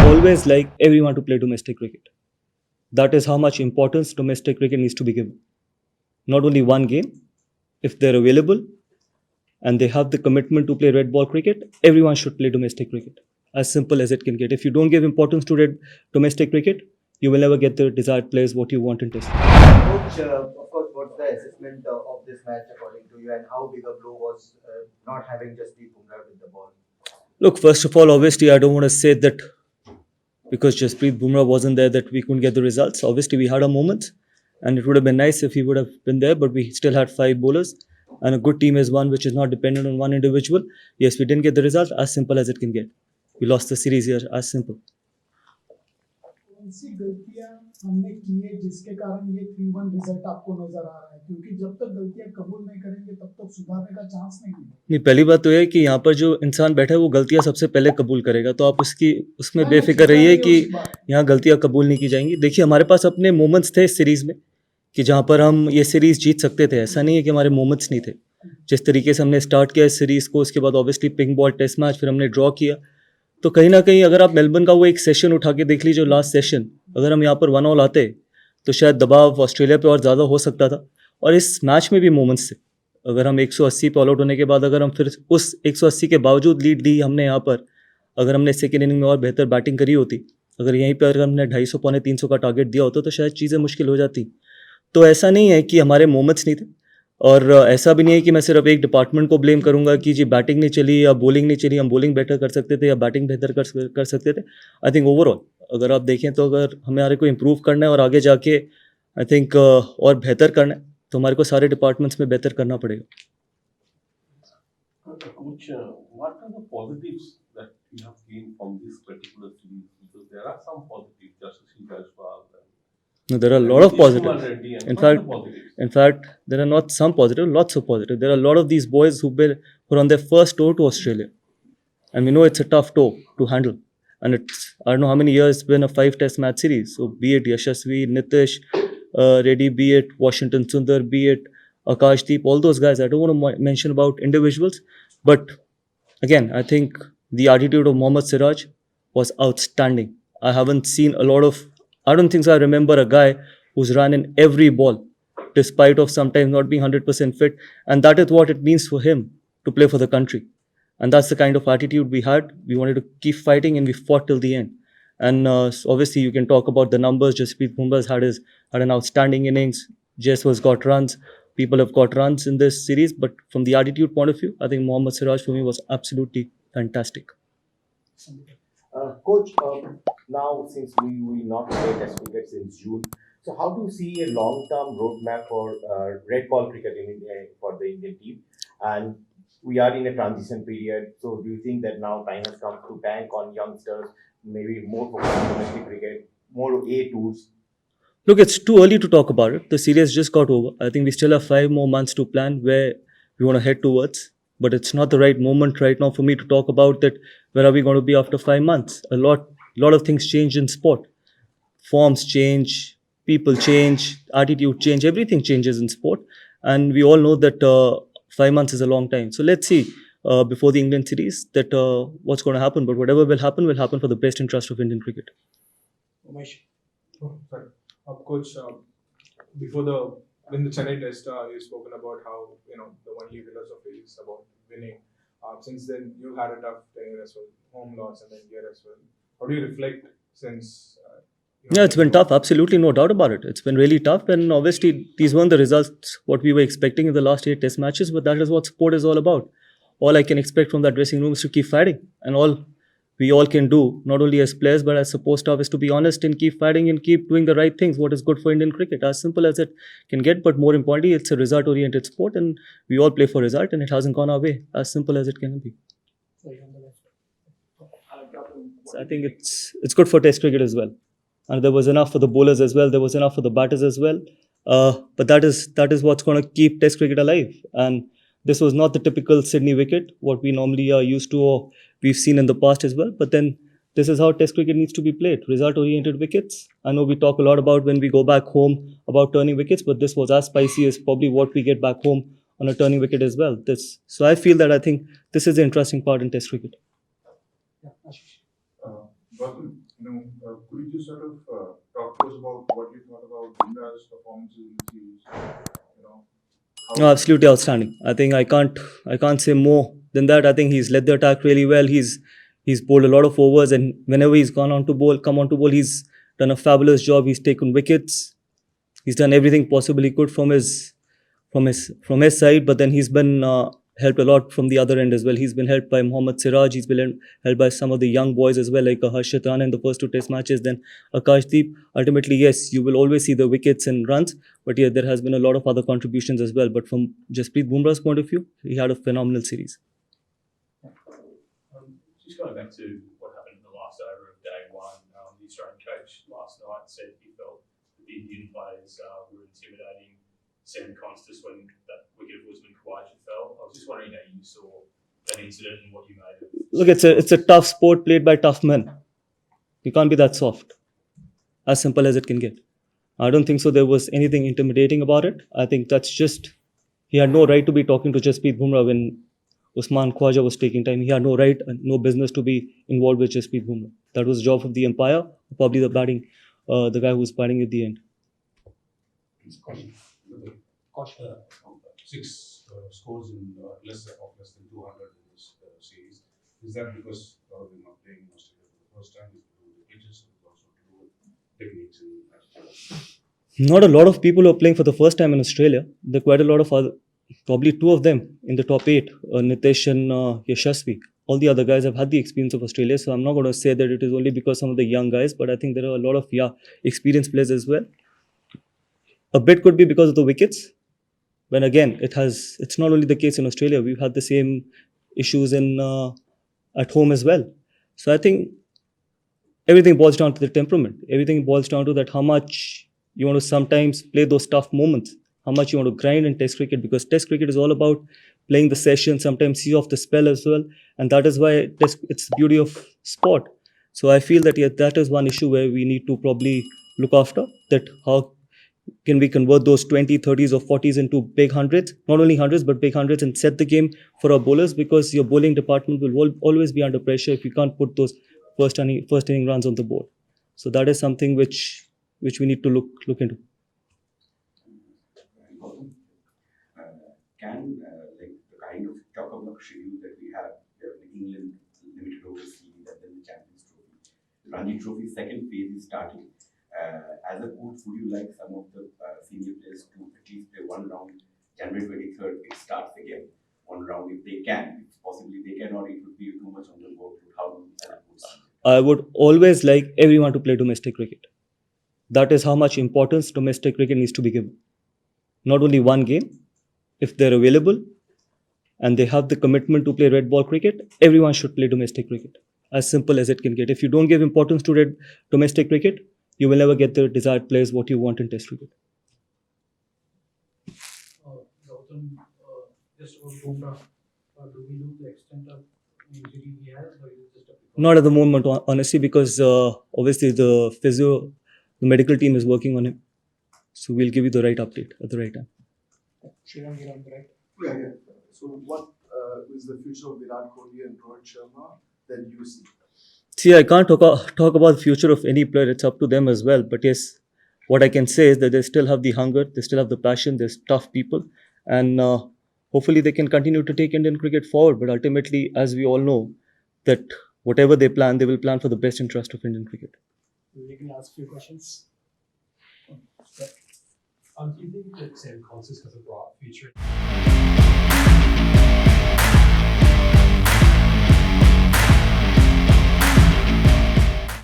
always like everyone to play domestic cricket. That is how much importance domestic cricket needs to be given. Not only one game, if they're available and they have the commitment to play red ball cricket, everyone should play domestic cricket. As simple as it can get. If you don't give importance to domestic cricket, you will never get the desired players what you want in test. Coach, of course, what's the assessment of this match according to you, and how big a blow was not having just Bumrah with the ball? Look, first of all, obviously, I don't want to say that because Jasprit Bumrah wasn't there that we couldn't get the results. Obviously, we had our moments, and it would have been nice if he would have been there, but we still had 5 bowlers, and a good team is one which is not dependent on one individual. Yes, we didn't get the result, as simple as it can get. We lost the series here, as simple. कौन सी गलतियां हमने की है जिसके कारण ये 3-1 result आपको नजर आ रहा है, क्योंकि जब तक गलतियां कबूल नहीं करेंगे तब तक सुधारने का चांस नहीं है। नहीं, पहली बात तो यह है कि यहाँ पर जो इंसान बैठा है वो गलतियां सबसे पहले कबूल करेगा, तो आप उसमें बेफिक्र रहिए कि यहाँ गलतियां कबूल नहीं की जाएंगी। देखिए, हमारे पास अपने मोमेंट्स थे इस सीरीज में कि जहाँ पर हम ये सीरीज जीत सकते थे। ऐसा नहीं है कि हमारे मोमेंट्स नहीं थे। जिस तरीके से हमने स्टार्ट किया इस सीरीज को, उसके बाद obviously pink ball test match, फिर हमने ड्रॉ किया, तो कहीं ना कहीं अगर आप मेलबर्न का वो एक सेशन उठा के देख लीजिए, लास्ट सेशन, अगर हम यहाँ पर 1 ऑल आते तो शायद दबाव ऑस्ट्रेलिया पे और ज़्यादा हो सकता था। और इस मैच में भी मोमेंट्स थे। अगर हम 180 पे ऑल आउट होने के बाद अगर हम फिर उस 180 के बावजूद लीड ली हमने यहाँ पर, अगर हमने सेकेंड इनिंग में और बेहतर बैटिंग करी होती, अगर यहीं पर अगर हमने 250 पौने 300 का टारगेट दिया होता तो शायद चीज़ें मुश्किल हो जाती। तो ऐसा नहीं है कि हमारे मोमेंट्स नहीं थे, और ऐसा भी नहीं है कि मैं सिर्फ एक डिपार्टमेंट को ब्लेम करूंगा कि जी बैटिंग नहीं चली या बॉलिंग नहीं चली, हम बॉलिंग बेटर कर सकते थे या बैटिंग बेहतर कर सकते थे। आई थिंक ओवरऑल अगर आप देखें तो अगर हमारे को इम्प्रूव करना है और आगे जाके आई थिंक और बेहतर करना है तो हमारे को सारे डिपार्टमेंट्स में बेहतर करना पड़ेगा। Coach, what are the positives that you have gained from this particular series? Because there are some positives, just to see as well. No, there are a lot of positives. In fact, there are not some positive, lots of positive. There are a lot of these boys who are on their first tour to Australia, and we know it's a tough tour to handle. And it's, I don't know how many years it's been a 5-test match series. So be it Yashasvi, Nitish, Reddy, be it Washington Sundar, be it Akashdeep, all those guys. I don't want to mention about individuals, but again, I think the attitude of Mohammad Siraj was outstanding. I haven't seen a lot of. I don't think so. I remember a guy who's run in every ball, despite of sometimes not being 100% fit, and that is what it means for him to play for the country. And that's the kind of attitude we had. We wanted to keep fighting, and we fought till the end. And obviously, you can talk about the numbers. Jasprit Bumrah had an outstanding innings. Jess was got runs. People have got runs in this series. But from the attitude point of view, I think Mohammad Siraj for me was absolutely fantastic. Coach, now since we will not play Test cricket since June, so how do you see a long-term roadmap for red ball cricket for the Indian team? And we are in a transition period, so do you think that now time has come to bank on youngsters, maybe more focus on domestic cricket, more A tours? Look, it's too early to talk about it. The series just got over. I think we still have 5 more months to plan where we want to head towards. But it's not the right moment right now for me to talk about that. Where are we going to be after 5 months? A lot of things change in sport. Forms change, people change, attitude change, everything changes in sport. And we all know that 5 months is a long time. So let's see before the England series that what's going to happen. But whatever will happen for the best interest of Indian cricket. Coach, when the Chennai test, you've spoken about how the only philosophy is about winning. Since then, you've had a tough tenure as well, home loss and then here as well. How do you reflect since? Yeah, it's been tough. Absolutely, no doubt about it. It's been really tough, and obviously these weren't the results what we were expecting in the last 8 test matches. But that is what sport is all about. All I can expect from that dressing room is to keep fighting, and all we all can do, not only as players but as support staff, is to be honest and keep fighting and keep doing the right things, what is good for Indian cricket. As simple as it can get, but more importantly, it's a result-oriented sport and we all play for result, and it hasn't gone our way. As simple as it can be. So I think it's good for Test cricket as well. And there was enough for the bowlers as well, there was enough for the batters as well. But that is what's going to keep Test cricket alive. And this was not the typical Sydney wicket, what we normally are used to or we've seen in the past as well. But then this is how Test cricket needs to be played. Result-oriented wickets. I know we talk a lot about when we go back home about turning wickets, but this was as spicy as probably what we get back home on a turning wicket as well. So I feel that I think this is the interesting part in Test cricket. Gautam, Could you just sort of talk to us about what you thought about Bumrah's performances in the series? No, absolutely outstanding. I think I can't say more than that. I think he's led the attack really well. He's bowled a lot of overs, and whenever he's come on to bowl, he's done a fabulous job. He's taken wickets. He's done everything possible he could from his side, but then he's been helped a lot from the other end as well. He's been helped by Mohammad Siraj. He's been helped by some of the young boys as well, like Harshit Rana in the first two test matches. Then Akashdeep. Ultimately, yes, you will always see the wickets and runs, but yeah, there has been a lot of other contributions as well. But from Jasprit Bumrah's point of view, he had a phenomenal series. Just going back to what happened in the last over of day one, the Australian coach last night said he felt that the Indian players were intimidating Sam Constas when that wicket of Usman Khawaja fell. I was just wondering how you saw that incident and what you made of it. Look, it's a tough sport played by tough men. You can't be that soft. As simple as it can get. I don't think so there was anything intimidating about it. I think that's just, he had no right to be talking to Jasprit Bumrah when Usman Khawaja was taking time. He had no right and no business to be involved with Jasprit Bumrah. That was the job of the umpire, probably the guy who was batting at the end. Six scores in less than 200 in this series. Is that because a lot of them are playing in Australia for the first time? Is it to do with the pitches, or also to do with techniques in matches? Not a lot of people who are playing for the first time in Australia. There are quite a lot of other, probably two of them in the top 8, Nitesh and Yashasvi. All the other guys have had the experience of Australia, so I'm not going to say that it is only because some of the young guys, but I think there are a lot of experienced players as well. A bit could be because of the wickets. When again, it's not only the case in Australia. We've had the same issues at home as well. So I think everything boils down to the temperament. Everything boils down to that how much you want to sometimes play those tough moments, how much you want to grind in Test cricket, because Test cricket is all about playing the session, sometimes see off the spell as well, and that is why it's the beauty of sport. So I feel that that is one issue where we need to probably look after, that how can we convert those 20, 30s or 40s into big hundreds, not only hundreds but big hundreds, and set the game for our bowlers, because your bowling department will always be under pressure if you can't put those first inning runs on the board. So that is something which we need to look into. Can like the kind of chock-a-block schedule that we have, the England limited over series and then the Champions Trophy, Ranji Trophy second phase is starting. As a coach, would you like some of the senior players to at least play one round, January 23rd, it starts again, one round if they can, if possibly they can, or it would be too much on the board. How do you I would always like everyone to play domestic cricket. That is how much importance domestic cricket needs to be given. Not only one game, if they're available and they have the commitment to play red ball cricket, everyone should play domestic cricket. As simple as it can get. If you don't give importance to domestic cricket, you will never get the desired players what you want in Test cricket. Gautam, just about Bumrah, do we know the extent of injury he has, or is it just a... Not at the moment, honestly, because obviously the medical team is working on him. So we'll give you the right update at the right time. Sharma, you're on the right. Yeah. So what is the future of Virat Kohli and Rohit Sharma that you see? See, I can't talk about the future of any player. It's up to them as well. But yes, what I can say is that they still have the hunger, they still have the passion, they're tough people. And hopefully they can continue to take Indian cricket forward. But ultimately, as we all know, that whatever they plan, they will plan for the best interest of Indian cricket. We can ask a few questions. Do you think that Sam Constas has a bright future?